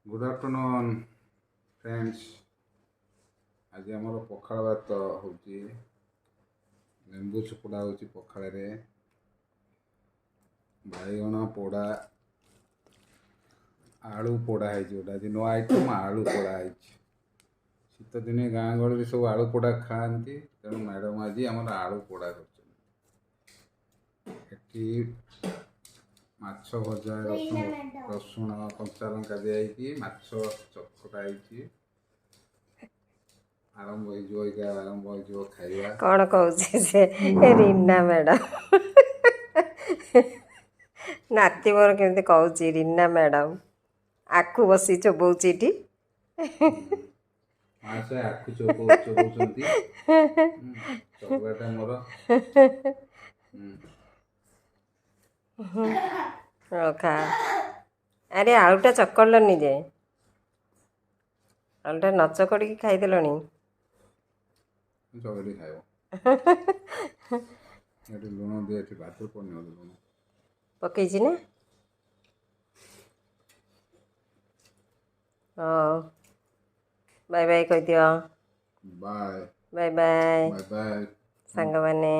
Good afternoon friends. आज आमर पखाड़ भात होची, लेंबू चुपुड़ा होची पखाड़ रे, बाईगण पोड़ा, आलू पोड़ा है जोटा आज नुआ आइटम आलू पोड़ा है। शीत दिने गाँ गहली सब आलू पोड़ा खाती, तेणु मैडम आज आम आलू पोड़ा कर माछ भजा रसुण कंचा लंका दिखाई माछ चकटा आरंभ हो खाइबा कौन कहूँ से रीना मैडम नाती मोर केमती कहूँ रीना मैडम आखु बसी चोबौची एटी से आखु चोबौचंती चकटा मोर खा अरे आलूटा चकड़लनी जे आलूटा न चकड़ी खाईदेलनी चकड़ी खाइब ये लुण दे भात पड़ने लुण पकईची ना हाँ बाय बाय कह दियो bye bye bye bye bye song माने।